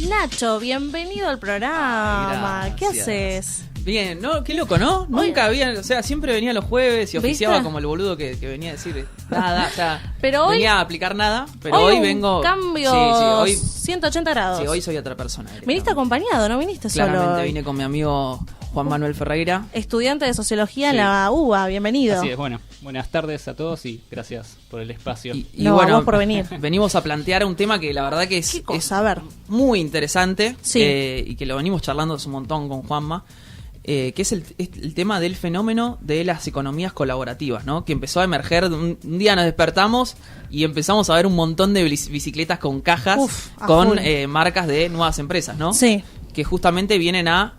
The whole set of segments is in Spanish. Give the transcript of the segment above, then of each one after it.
Nacho, bienvenido al programa. Ay, ¿Qué haces? Bien, ¿no? Qué loco, ¿no? Nunca había, o sea, siempre venía los jueves y oficiaba como el boludo que venía a decir nada, o sea, pero hoy, venía a aplicar nada, pero hoy vengo... cambio hoy 180 grados. Sí, hoy soy otra persona. Viniste acompañado, ¿no viniste solo? Claramente vine con mi amigo Juan Manuel Ferreira. Estudiante de Sociología en la UBA, bienvenido. Así es, bueno, buenas tardes a todos y gracias por el espacio. Y no, bueno, a vos por venir. Venimos a plantear un tema que la verdad que es muy interesante, y que lo venimos charlando hace un montón con Juanma. Que es el tema del fenómeno de las economías colaborativas, ¿no? Que empezó a emerger, un día nos despertamos y empezamos a ver un montón de bicicletas con cajas, con marcas de nuevas empresas, ¿no? Sí. Que justamente vienen a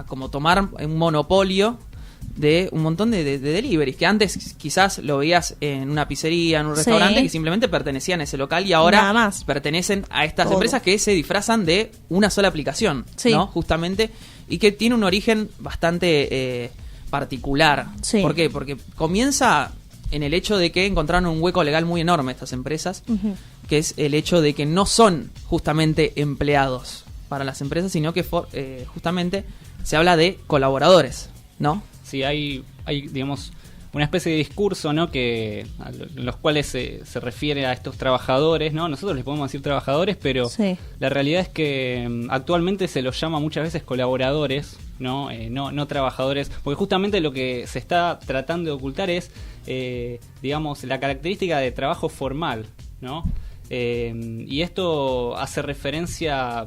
como tomar un monopolio de un montón de deliveries, que antes quizás lo veías en una pizzería, en un restaurante, que simplemente pertenecían a ese local y ahora pertenecen a estas empresas que se disfrazan de una sola aplicación, ¿no? Justamente, y que tiene un origen bastante particular. ¿Por qué? Porque comienza en el hecho de que encontraron un hueco legal muy enorme estas empresas, que es el hecho de que no son justamente empleados para las empresas, sino que justamente se habla de colaboradores, ¿no? Sí, hay digamos, una especie de discurso, ¿no? Que los cuales se refiere a estos trabajadores, ¿no? Nosotros les podemos decir trabajadores, pero la realidad es que actualmente se los llama muchas veces colaboradores, ¿no? No trabajadores, porque justamente lo que se está tratando de ocultar es, digamos, la característica de trabajo formal, ¿no? Y esto hace referencia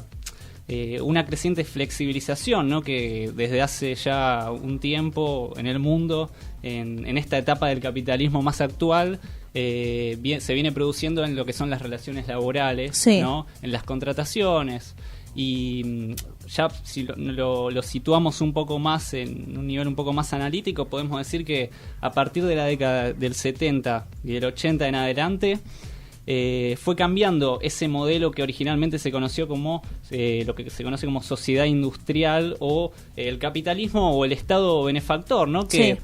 una creciente flexibilización, ¿no? Que desde hace ya un tiempo en el mundo, en esta etapa del capitalismo más actual, se viene produciendo en lo que son las relaciones laborales, ¿no? En las contrataciones. Y ya si lo situamos un poco más en un nivel un poco más analítico, podemos decir que a partir de la década del 70 y del 80 en adelante, fue cambiando ese modelo que originalmente se conoció como lo que se conoce como sociedad industrial o el capitalismo o el Estado benefactor, ¿no? Que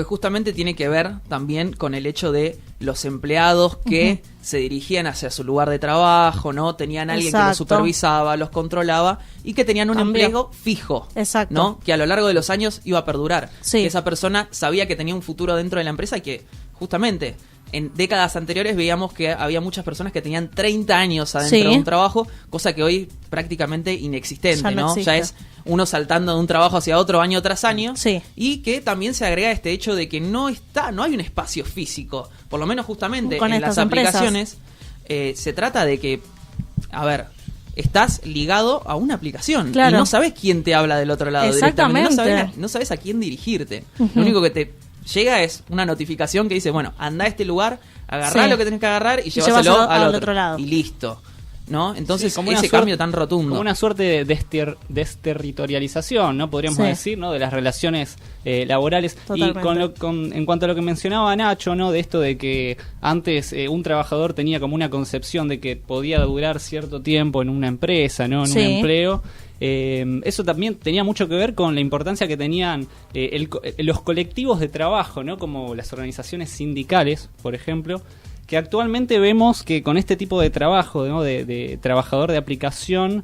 justamente tiene que ver también con el hecho de los empleados que se dirigían hacia su lugar de trabajo, ¿no? Tenían alguien que los supervisaba, los controlaba y que tenían un empleo fijo, ¿no? Que a lo largo de los años iba a perdurar. Que esa persona sabía que tenía un futuro dentro de la empresa y que justamente en décadas anteriores veíamos que había muchas personas que tenían 30 años adentro de un trabajo, cosa que hoy prácticamente inexistente, ¿no? Ya es uno saltando de un trabajo hacia otro año tras año, y que también se agrega este hecho de que no hay un espacio físico, por lo menos justamente en las aplicaciones, se trata de que, a ver, estás ligado a una aplicación y no sabes quién te habla del otro lado directamente, no sabes a quién dirigirte. Lo único que te llega es una notificación que dice, bueno, anda a este lugar, agarrá lo que tenés que agarrar y lleváselo al otro lado. Y listo, ¿no? Entonces, como ese cambio tan rotundo. Como una suerte de desterritorialización, ¿no? Podríamos decir, ¿no? De las relaciones laborales. Totalmente. Y en cuanto a lo que mencionaba Nacho, ¿no? De esto de que antes un trabajador tenía como una concepción de que podía durar cierto tiempo en una empresa, ¿no? En un empleo. Eso también tenía mucho que ver con la importancia que tenían los colectivos de trabajo, ¿no? Como las organizaciones sindicales, por ejemplo, que actualmente vemos que con este tipo de trabajo, ¿no? de trabajador de aplicación,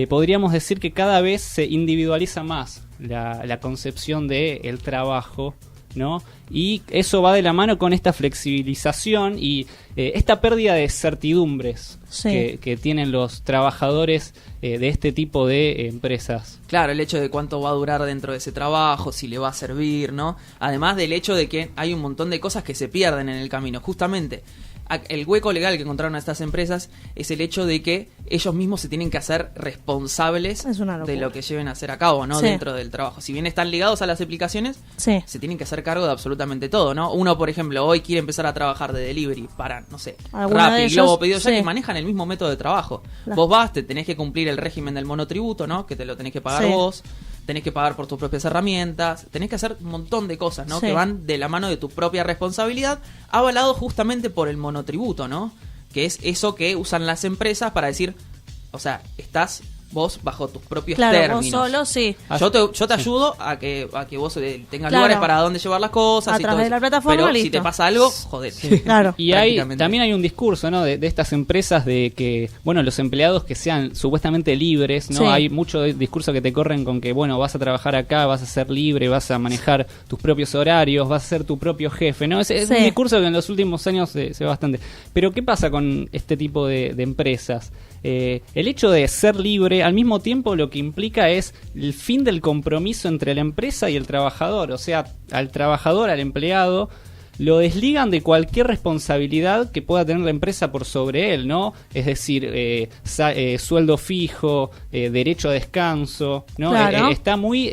podríamos decir que cada vez se individualiza más la concepción del trabajo, ¿no? Y eso va de la mano con esta flexibilización y esta pérdida de certidumbres que tienen los trabajadores de este tipo de empresas. Claro, el hecho de cuánto va a durar dentro de ese trabajo, si le va a servir, ¿no? Además del hecho de que hay un montón de cosas que se pierden en el camino. Justamente, el hueco legal que encontraron a estas empresas es el hecho de que ellos mismos se tienen que hacer responsables de lo que lleven a hacer a cabo, ¿no? Dentro del trabajo. Si bien están ligados a las aplicaciones, se tienen que hacer cargo de absolutamente todo, ¿no? Uno, por ejemplo, hoy quiere empezar a trabajar de delivery para, no sé, Rappi, Globo, Pedido Ya, que manejan el mismo método de trabajo. Vos vas, te tenés que cumplir el régimen del monotributo, ¿no? Que te lo tenés que pagar vos. Tenés que pagar por tus propias herramientas, tenés que hacer un montón de cosas, ¿no? Que van de la mano de tu propia responsabilidad, avalado justamente por el monotributo, ¿no? Que es eso que usan las empresas para decir, o sea, estás vos bajo tus propios claro, términos. Vos solo, sí. Yo te ayudo a que vos tengas lugares para dónde llevar las cosas. A través de la plataforma, pero listo. si te pasa algo, jodete. Claro. Y también hay un discurso, ¿no? de estas empresas de que, bueno, los empleados que sean supuestamente libres, ¿no? Sí. Hay mucho discurso que te corren con que, bueno, vas a trabajar acá, vas a ser libre, vas a manejar tus propios horarios, vas a ser tu propio jefe, ¿no? Es un discurso que en los últimos años se ve bastante. Pero ¿qué pasa con este tipo de empresas? El hecho de ser libre, al mismo tiempo lo que implica es el fin del compromiso entre la empresa y el trabajador. O sea, al trabajador, al empleado, lo desligan de cualquier responsabilidad que pueda tener la empresa por sobre él, ¿no? Es decir, sueldo fijo, derecho a descanso, ¿no? Claro. Está muy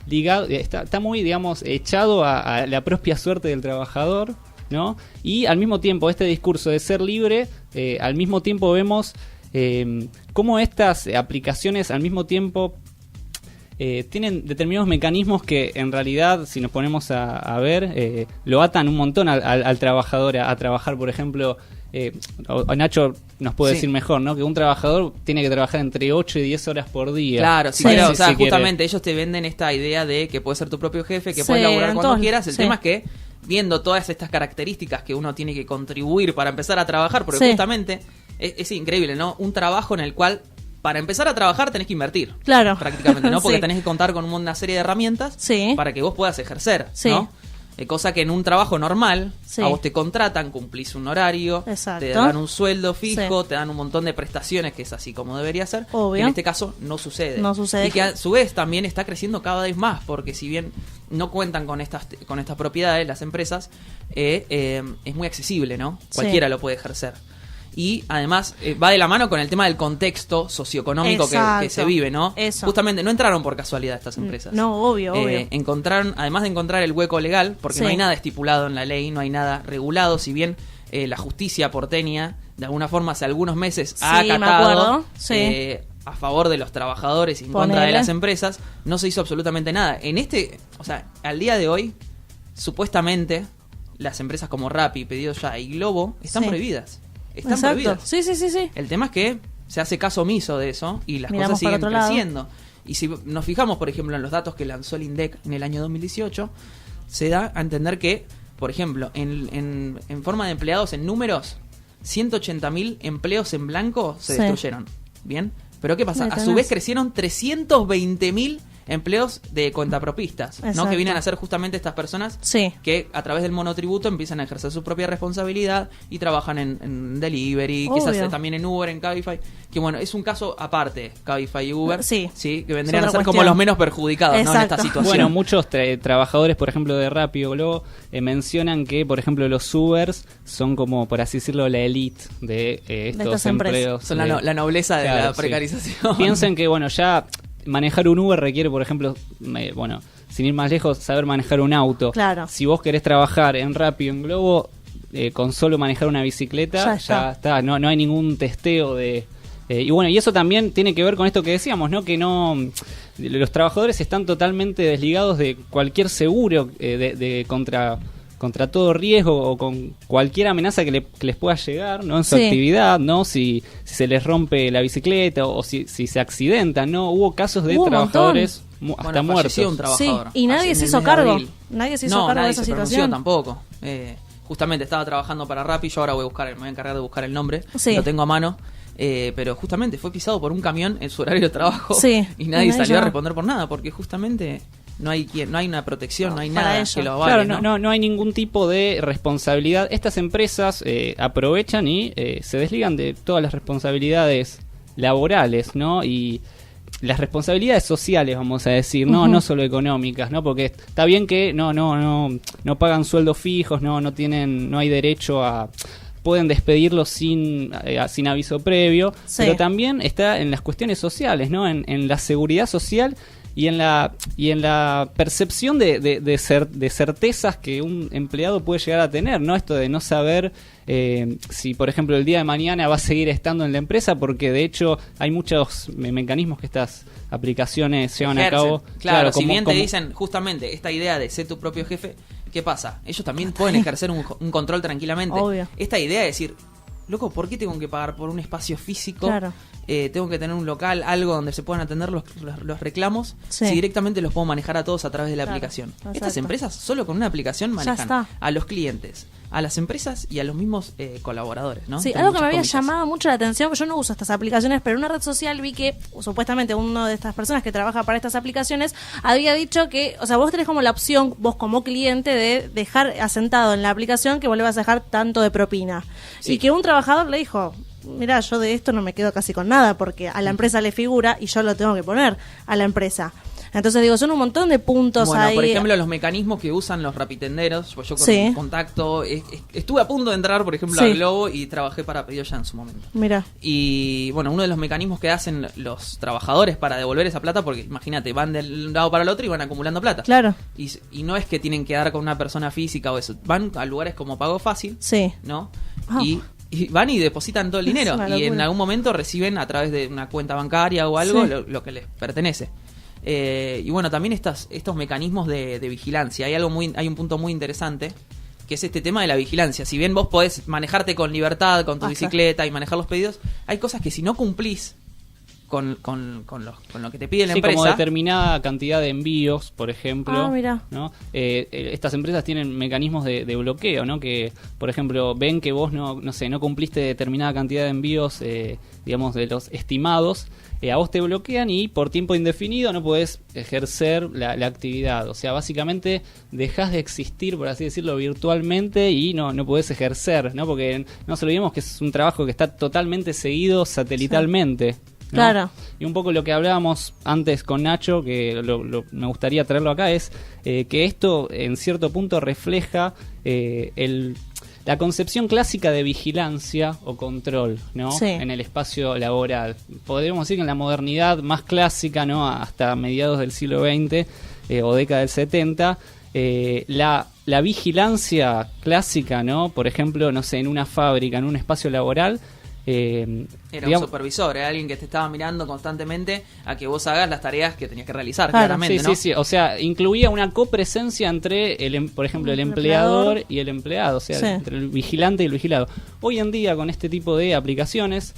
ligado, está muy, digamos, echado a la propia suerte del trabajador, ¿no? Y al mismo tiempo, este discurso de ser libre, al mismo tiempo vemos cómo estas aplicaciones al mismo tiempo tienen determinados mecanismos que en realidad, si nos ponemos a ver, lo atan un montón al trabajador a trabajar, por ejemplo, Nacho nos puede decir mejor, ¿no? Que un trabajador tiene que trabajar entre 8 y 10 horas por día. Claro, o sea, justamente ellos te venden esta idea de que puedes ser tu propio jefe, que puedes laburar cuando quieras. El tema es que, viendo todas estas características que uno tiene que contribuir para empezar a trabajar, porque justamente es increíble, ¿no? Un trabajo en el cual, para empezar a trabajar, tenés que invertir. Claro. Prácticamente, ¿no? Porque tenés que contar con una serie de herramientas para que vos puedas ejercer, ¿no? Cosa que en un trabajo normal, a vos te contratan, cumplís un horario, te dan un sueldo fijo, te dan un montón de prestaciones, que es así como debería ser. Obvio. En este caso no sucede. Y que a su vez también está creciendo cada vez más, porque si bien no cuentan con estas propiedades, las empresas, es muy accesible, ¿no? Cualquiera lo puede ejercer. Y además va de la mano con el tema del contexto socioeconómico que se vive, ¿no? Eso. Justamente no entraron por casualidad estas empresas. No, obvio. Encontraron, además de encontrar el hueco legal, porque no hay nada estipulado en la ley, no hay nada regulado, si bien la justicia porteña, de alguna forma, hace algunos meses ha acatado a favor de los trabajadores y en contra de las empresas, no se hizo absolutamente nada. Al día de hoy, supuestamente, las empresas como Rappi, Pedido Ya y Globo están prohibidas. Están prohibidas. Sí. El tema es que se hace caso omiso de eso y las cosas siguen creciendo. Y si nos fijamos, por ejemplo, en los datos que lanzó el INDEC en el año 2018, se da a entender que, por ejemplo, en forma de empleados, en números, 180.000 empleos en blanco se destruyeron. ¿Bien? Pero ¿qué pasa? A su vez crecieron 320.000 empleos de cuentapropistas, ¿no? Que vienen a ser justamente estas personas que a través del monotributo empiezan a ejercer su propia responsabilidad y trabajan en delivery, quizás también en Uber, en Cabify, que bueno, es un caso aparte, Cabify y Uber, que vendrían a ser como los menos perjudicados, ¿no? En esta situación. Bueno, muchos trabajadores, por ejemplo, de Rappi o Globo, mencionan que, por ejemplo, los Ubers son como, por así decirlo, la elite de estos empleos. Son la nobleza de la precarización. Piensen que, bueno, ya manejar un Uber requiere, por ejemplo, sin ir más lejos, saber manejar un auto. Claro. Si vos querés trabajar en Rappi o en Globo, con solo manejar una bicicleta, ya está. No hay ningún testeo de... y bueno, y eso también tiene que ver con esto que decíamos, ¿no? Que los trabajadores están totalmente desligados de cualquier seguro contra todo riesgo o con cualquier amenaza que les pueda llegar, ¿no? En su actividad, ¿no? Si se les rompe la bicicleta o si se accidentan, ¿no? Hubo casos de trabajadores hasta muertos. Un trabajador y nadie se hizo cargo. Nadie se hizo cargo de esa situación. Tampoco. Justamente estaba trabajando para Rappi, yo ahora me voy a encargar de buscar el nombre, lo tengo a mano. Pero justamente fue pisado por un camión en su horario de trabajo y nadie salió a responder por nada, porque justamente no hay una protección, no hay nada que lo avale. Claro, no hay ningún tipo de responsabilidad. Estas empresas aprovechan y se desligan de todas las responsabilidades laborales, ¿no? Y las responsabilidades sociales, vamos a decir, no solo económicas, ¿no? Porque está bien que no pagan sueldos fijos, no hay derecho a... pueden despedirlos sin aviso previo, pero también está en las cuestiones sociales, ¿no? En la seguridad social y en la percepción de certezas que un empleado puede llegar a tener, ¿no? Esto de no saber si, por ejemplo, el día de mañana va a seguir estando en la empresa, porque de hecho hay muchos mecanismos que estas aplicaciones llevan a cabo. Claro, si bien te dicen justamente esta idea de ser tu propio jefe, ¿qué pasa? Ellos también pueden ejercer un control tranquilamente. Obvio. Esta idea de decir, loco, ¿por qué tengo que pagar por un espacio físico tengo que tener un local, algo donde se puedan atender los reclamos, si directamente los puedo manejar a todos a través de la aplicación. Exacto. Estas empresas solo con una aplicación manejan a los clientes, a las empresas y a los mismos colaboradores, ¿no? Sí, algo que me había llamado mucho la atención, yo no uso estas aplicaciones, pero en una red social vi que supuestamente una de estas personas que trabaja para estas aplicaciones había dicho que, o sea, vos tenés como la opción, vos como cliente, de dejar asentado en la aplicación que vos le vas a dejar tanto de propina. Sí. Y que un trabajador le dijo, mirá, yo de esto no me quedo casi con nada porque a la empresa le figura y yo lo tengo que poner a la empresa. Entonces digo, son un montón de puntos ahí. Por ejemplo, los mecanismos que usan los rapitenderos, pues yo con contacto, estuve a punto de entrar, por ejemplo, a Globo y trabajé para Pedido Ya en su momento. Mira. Y bueno, uno de los mecanismos que hacen los trabajadores para devolver esa plata, porque imagínate, van del lado para el otro y van acumulando plata. Claro. Y no es que tienen que dar con una persona física o eso, van a lugares como Pago Fácil, ¿no? Y van y depositan todo el dinero y en algún momento reciben a través de una cuenta bancaria o algo lo que les pertenece. Y bueno, también estos mecanismos de vigilancia. Hay un punto muy interesante, que es este tema de la vigilancia. Si bien vos podés manejarte con libertad, con tu bicicleta y manejar los pedidos, hay cosas que si no cumplís con lo que te pide la empresa. Como determinada cantidad de envíos, por ejemplo. Mira. ¿No? Estas empresas tienen mecanismos de bloqueo, ¿no? Que, por ejemplo, ven que vos no cumpliste determinada cantidad de envíos, digamos, de los estimados. A vos te bloquean y por tiempo indefinido no podés ejercer la actividad. O sea, básicamente dejás de existir, por así decirlo, virtualmente y no podés ejercer, ¿no? Porque no se olvidemos que es un trabajo que está totalmente seguido satelitalmente. ¿no? Claro. Y un poco lo que hablábamos antes con Nacho, que me gustaría traerlo acá, es que esto en cierto punto refleja la concepción clásica de vigilancia o control, ¿no? Sí. En el espacio laboral. Podríamos decir que en la modernidad más clásica, ¿no? Hasta mediados del siglo XX o década del 70, la vigilancia clásica, ¿no? Por ejemplo, no sé, en una fábrica, en un espacio laboral, era un supervisor, era alguien que te estaba mirando constantemente a que vos hagas las tareas que tenías que realizar, claramente, ¿no? Sí, o sea, incluía una copresencia entre, por ejemplo, el empleador y el empleado, o sea, entre el vigilante y el vigilado. Hoy en día, con este tipo de aplicaciones,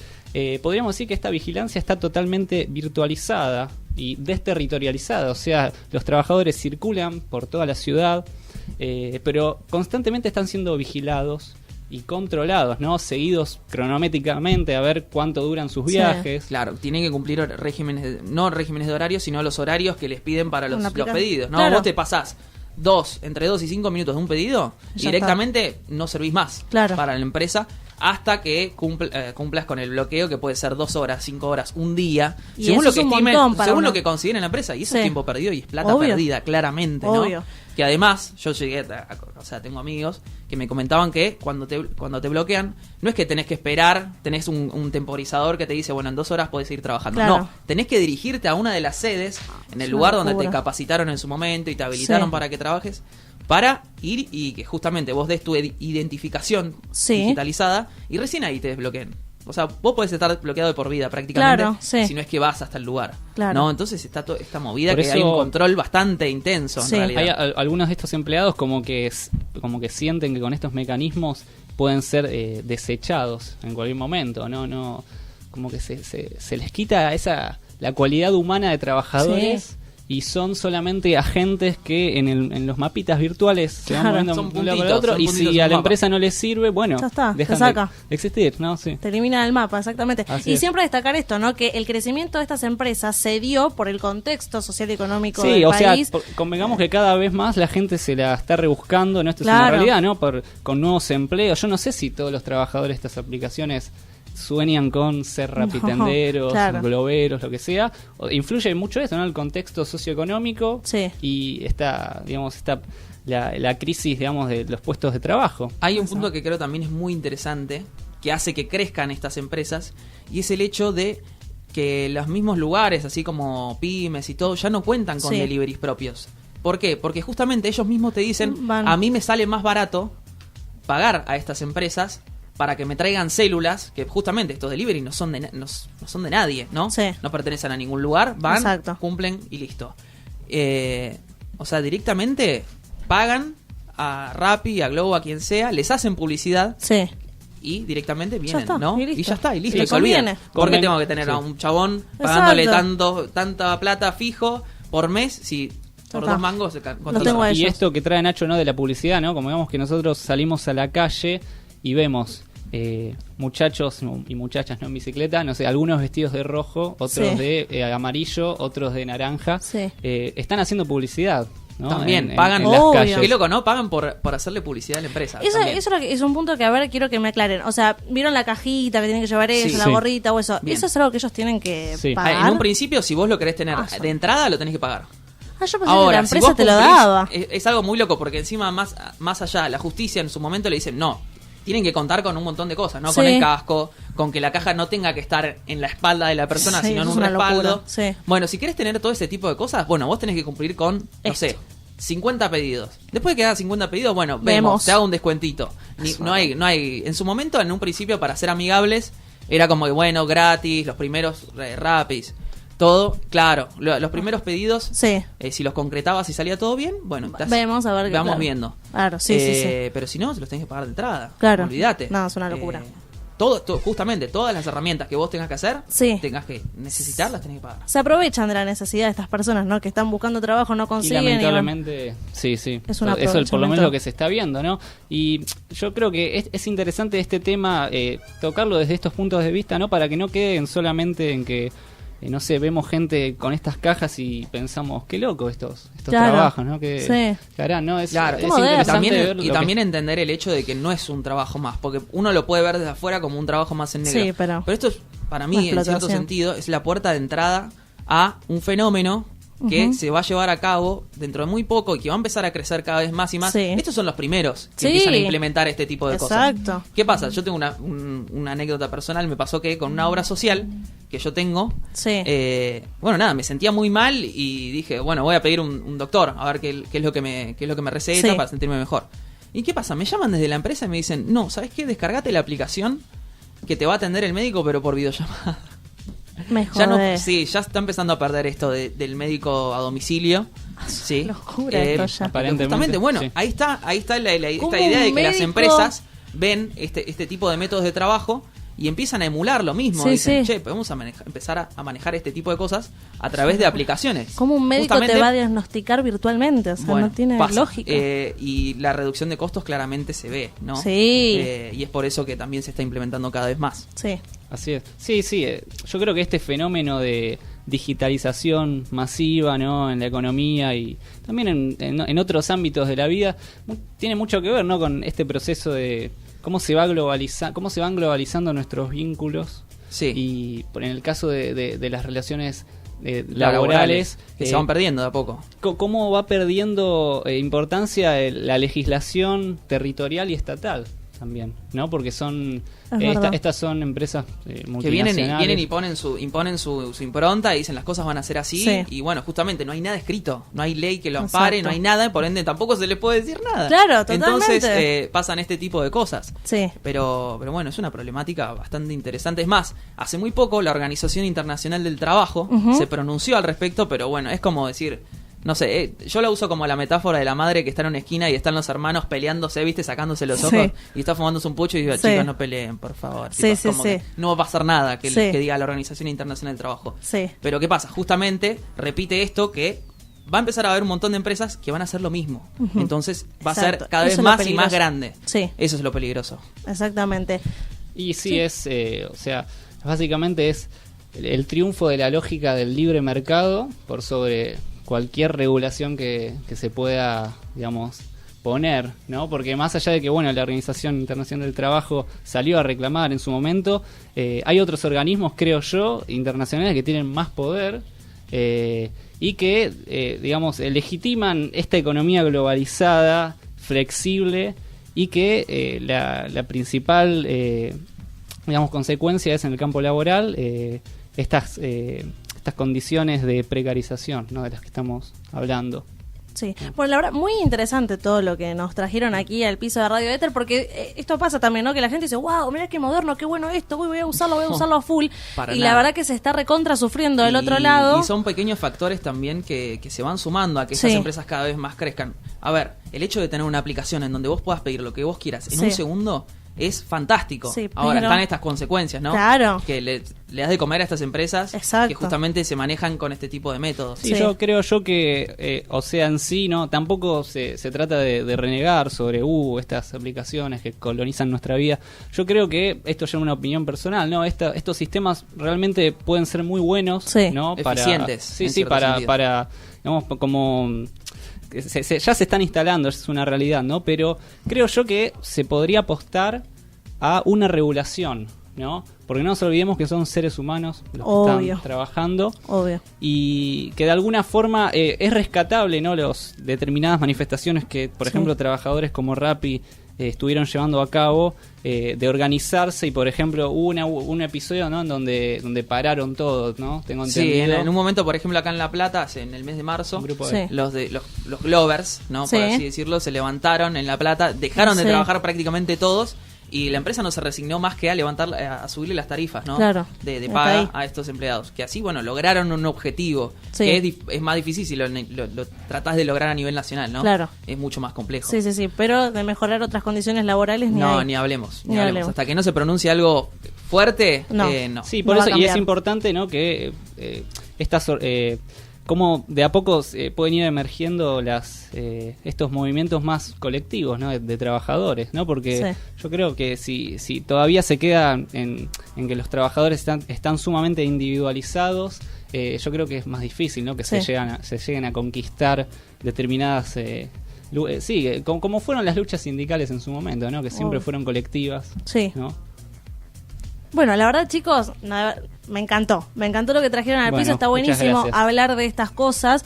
podríamos decir que esta vigilancia está totalmente virtualizada y desterritorializada, o sea, los trabajadores circulan por toda la ciudad, pero constantemente están siendo vigilados y controlados, ¿no? Seguidos cronométricamente a ver cuánto duran sus viajes. Claro, tienen que cumplir no regímenes de horario, sino los horarios que les piden para los pedidos, ¿no? Vos te pasás entre 2 y 5 minutos de un pedido, directamente no servís más para la empresa hasta que cumplas con el bloqueo, que puede ser 2 horas, 5 horas, un día, y según lo que estimen, según lo que consideren la empresa, y eso es tiempo perdido y es plata perdida, claramente, ¿no? Que además, yo llegué tengo amigos que me comentaban que cuando te bloquean, no es que tenés que esperar, tenés un temporizador que te dice, bueno, en 2 horas podés ir trabajando. No, tenés que dirigirte a una de las sedes, en el lugar donde te capacitaron en su momento y te habilitaron para que trabajes, para ir y que justamente vos des tu identificación digitalizada y recién ahí te desbloqueen. O sea, vos podés estar bloqueado de por vida prácticamente, si no es que vas hasta el lugar. ¿No? Entonces está esta movida por que hay un control bastante intenso en realidad. Hay algunos de estos empleados como que sienten que con estos mecanismos pueden ser desechados en cualquier momento, no como que se les quita la cualidad humana de trabajadores. Y son solamente agentes que en los mapitas virtuales se van moviendo de un lado para el otro. Y si a la empresa no les sirve, bueno, dejan de existir, ¿no? Sí. Te eliminan el mapa, exactamente. Así y es. Siempre destacar esto, ¿no? Que el crecimiento de estas empresas se dio por el contexto social y económico del país. Sí, o sea, convengamos que cada vez más la gente se la está rebuscando, ¿no? Esto es una realidad, ¿no? Con nuevos empleos. Yo no sé si todos los trabajadores de estas aplicaciones sueñan con ser rapitenderos, globeros, lo que sea. Influye mucho eso, ¿no? El contexto socioeconómico y la crisis, digamos, de los puestos de trabajo. Hay un punto que creo también es muy interesante, que hace que crezcan estas empresas, y es el hecho de que los mismos lugares, así como pymes y todo, ya no cuentan con deliveries propios. ¿Por qué? Porque justamente ellos mismos te dicen, a mí me sale más barato pagar a estas empresas para que me traigan células, que justamente estos delivery no son de nadie, ¿no? No pertenecen a ningún lugar, van, cumplen y listo. O sea, directamente pagan a Rappi, a Globo, a quien sea, les hacen publicidad, y directamente vienen, está, ¿no? y ya está, y listo, Sí, y se olvidan. conviene. ¿Por qué tengo que tener a un chabón pagándole tanta plata fijo por mes si por 2 mangos se tengo y esto que trae Nacho, ¿no? De la publicidad, ¿no? Como digamos que nosotros salimos a la calle y vemos muchachos y muchachas, ¿no? En bicicleta, no sé, algunos vestidos de rojo, otros de amarillo, otros de naranja. Están haciendo publicidad, ¿no? También pagan en las calles. Qué loco, ¿no? Pagan por hacerle publicidad a la empresa. Eso es un punto que, a ver, quiero que me aclaren. O sea, ¿vieron la cajita que tienen que llevar eso, la gorrita o eso? Bien. Eso es algo que ellos tienen que pagar. En un principio, si vos lo querés tener de entrada, lo tenés que pagar. Yo pensé que la empresa te lo daba. Es algo muy loco, porque encima más allá, la justicia en su momento le dicen, no, tienen que contar con un montón de cosas, ¿no? Con el casco, con que la caja no tenga que estar en la espalda de la persona, sino en un respaldo. Bueno, si querés tener todo ese tipo de cosas, bueno, vos tenés que cumplir con, no sé, 50 pedidos. Después de que hagas 50 pedidos, bueno, vemos, te hago un descuentito. No hay, en su momento, en un principio, para ser amigables, era como que, bueno, gratis, los primeros rapis. Todo, claro, los primeros pedidos, si los concretabas y salía todo bien, bueno, vemos a ver vamos viendo. Claro, sí. Pero si no, se los tenés que pagar de entrada. Claro. Olvídate. No, es una locura. Justamente, todas las herramientas que vos tengas que hacer, tengas que necesitarlas, tenés que pagar. Se aprovechan de la necesidad de estas personas, ¿no? Que están buscando trabajo, no consiguen. Y lamentablemente, sí. Eso por lo menos lo que se está viendo, ¿no? Y yo creo que es interesante este tema, tocarlo desde estos puntos de vista, ¿no? Para que no queden solamente en que no sé, vemos gente con estas cajas y pensamos, qué loco estos trabajos, ¿no? Que harán, ¿no? Es interesante también entender el hecho de que no es un trabajo más, porque uno lo puede ver desde afuera como un trabajo más en negro. Pero esto es, para mí, en cierto sentido, es la puerta de entrada a un fenómeno que se va a llevar a cabo dentro de muy poco y que va a empezar a crecer cada vez más y más. Estos son los primeros que empiezan a implementar este tipo de cosas. ¿Qué pasa? Yo tengo una anécdota personal. Me pasó que con una obra social que yo tengo, me sentía muy mal y dije, bueno, voy a pedir un doctor a ver qué es lo que me receta para sentirme mejor. ¿Y qué pasa? Me llaman desde la empresa y me dicen, no, ¿sabes qué? Descargate la aplicación que te va a atender el médico, pero por videollamada. Ya está empezando a perder esto del médico a domicilio. Sí. Locura esto ya. Justamente, bueno, ahí está esta idea de que las empresas ven este tipo de métodos de trabajo y empiezan a emular lo mismo. Dicen, podemos empezar a manejar este tipo de cosas a través de aplicaciones. ¿Cómo un médico te va a diagnosticar virtualmente? O sea, no tiene lógica. Y la reducción de costos claramente se ve, ¿no? Sí. Y es por eso que también se está implementando cada vez más. Sí. Así es. Sí. Yo creo que este fenómeno de digitalización masiva, ¿no? En la economía y también en otros ámbitos de la vida tiene mucho que ver, ¿no? Con este proceso de cómo se van globalizando nuestros vínculos. Sí. Y en el caso de las relaciones laborales que se van perdiendo de a poco. ¿Cómo va perdiendo importancia la legislación territorial y estatal? También, ¿no? Porque estas son empresas multinacionales que vienen y imponen su impronta y dicen las cosas van a ser así y bueno, justamente no hay nada escrito, no hay ley que lo ampare, no hay nada, por ende tampoco se le puede decir nada. Claro, totalmente. Entonces pasan este tipo de cosas. Sí. Pero bueno, es una problemática bastante interesante. Es más, hace muy poco la Organización Internacional del Trabajo se pronunció al respecto, pero bueno, es como decir, no sé, yo la uso como la metáfora de la madre que está en una esquina y están los hermanos peleándose, ¿viste? Sacándose los ojos y está fumándose un pucho y digo, chicos, no peleen, por favor. Que no va a pasar nada que diga la Organización Internacional del Trabajo. Sí. Pero ¿qué pasa? Justamente repite esto que va a empezar a haber un montón de empresas que van a hacer lo mismo. Entonces va a ser cada vez más y más grande. Sí. Eso es lo peligroso. Exactamente. Y básicamente es el triunfo de la lógica del libre mercado por sobre cualquier regulación que se pueda, digamos, poner, ¿no? Porque más allá de que, bueno, la Organización Internacional del Trabajo salió a reclamar en su momento, hay otros organismos, creo yo, internacionales que tienen más poder y que, digamos, legitiman esta economía globalizada, flexible y que la principal, digamos, consecuencia es en el campo laboral estas condiciones de precarización, ¿no? De las que estamos hablando. Sí, bueno, la verdad, muy interesante todo lo que nos trajeron aquí al piso de Radio Éter, porque esto pasa también, ¿no? Que la gente dice, wow, mirá qué moderno, qué bueno esto, voy a usarlo a full. La verdad que se está recontra sufriendo del otro lado. Y son pequeños factores también que se van sumando a que esas empresas cada vez más crezcan. A ver, el hecho de tener una aplicación en donde vos puedas pedir lo que vos quieras en un segundo es fantástico. Sí, ahora están estas consecuencias, ¿no? Claro. Que le das de comer a estas empresas. Exacto. Que justamente se manejan con este tipo de métodos. Sí, yo creo que, o sea, en sí, ¿no? Tampoco se trata de renegar sobre estas aplicaciones que colonizan nuestra vida. Yo creo que esto ya es una opinión personal, ¿no? Estos sistemas realmente pueden ser muy buenos, ¿no? Eficientes. Para digamos, como ya se están instalando, es una realidad, ¿no? Pero creo yo que se podría apostar a una regulación, ¿no? Porque no nos olvidemos que son seres humanos los que están trabajando. Obvio. Y que de alguna forma es rescatable, ¿no? Los determinadas manifestaciones que, por ejemplo, trabajadores como Rappi estuvieron llevando a cabo, de organizarse, y por ejemplo hubo un episodio, ¿no? en donde pararon todos, ¿no? Tengo entendido. Sí, en un momento, por ejemplo, acá en La Plata, en el mes de marzo, los Glovers, ¿no? Por así decirlo, se levantaron en La Plata, dejaron de trabajar prácticamente todos, y la empresa no se resignó más que a subirle las tarifas, ¿no? Claro. De paga a estos empleados. Que así, bueno, lograron un objetivo. Que es más difícil si lo tratás de lograr a nivel nacional, ¿no? Claro. Es mucho más complejo. Sí, pero de mejorar otras condiciones laborales ni hablemos. Hasta que no se pronuncie algo fuerte, no. Sí, por eso, y es importante, ¿no? Que estas... cómo de a poco pueden ir emergiendo estos movimientos más colectivos, ¿no? de trabajadores, ¿no? Porque yo creo que si todavía se queda en que los trabajadores están sumamente individualizados, yo creo que es más difícil, ¿no? Que se lleguen a conquistar determinadas como fueron las luchas sindicales en su momento, ¿no? Que siempre fueron colectivas, ¿no? Bueno, la verdad, chicos, me encantó lo que trajeron al piso. Está buenísimo hablar de estas cosas.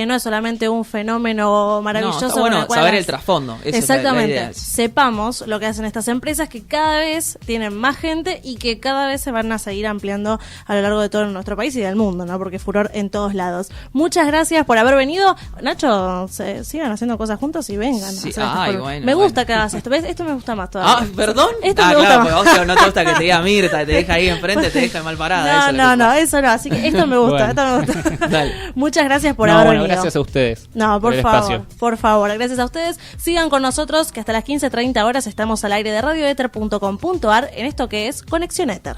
No es solamente un fenómeno maravilloso. Está bueno saber el trasfondo. Exactamente. La idea. Sepamos lo que hacen estas empresas, que cada vez tienen más gente y que cada vez se van a seguir ampliando a lo largo de todo nuestro país y del mundo, ¿no? Porque furor en todos lados. Muchas gracias por haber venido. Nacho, sigan haciendo cosas juntos y vengan. Sí. Me gusta que hagas esto. ¿Ves? Esto me gusta más todavía. ¿Perdón? Esto me gusta más. Porque no te gusta que te diga Mirta, te deja ahí enfrente, te deja mal parada. No, eso no. Así que esto me gusta. Dale. Muchas gracias por haber venido. Gracias a ustedes. No, por favor. Gracias a ustedes. Sigan con nosotros, que hasta las 15:30 horas estamos al aire de radioether.com.ar en esto que es Conexión Éter.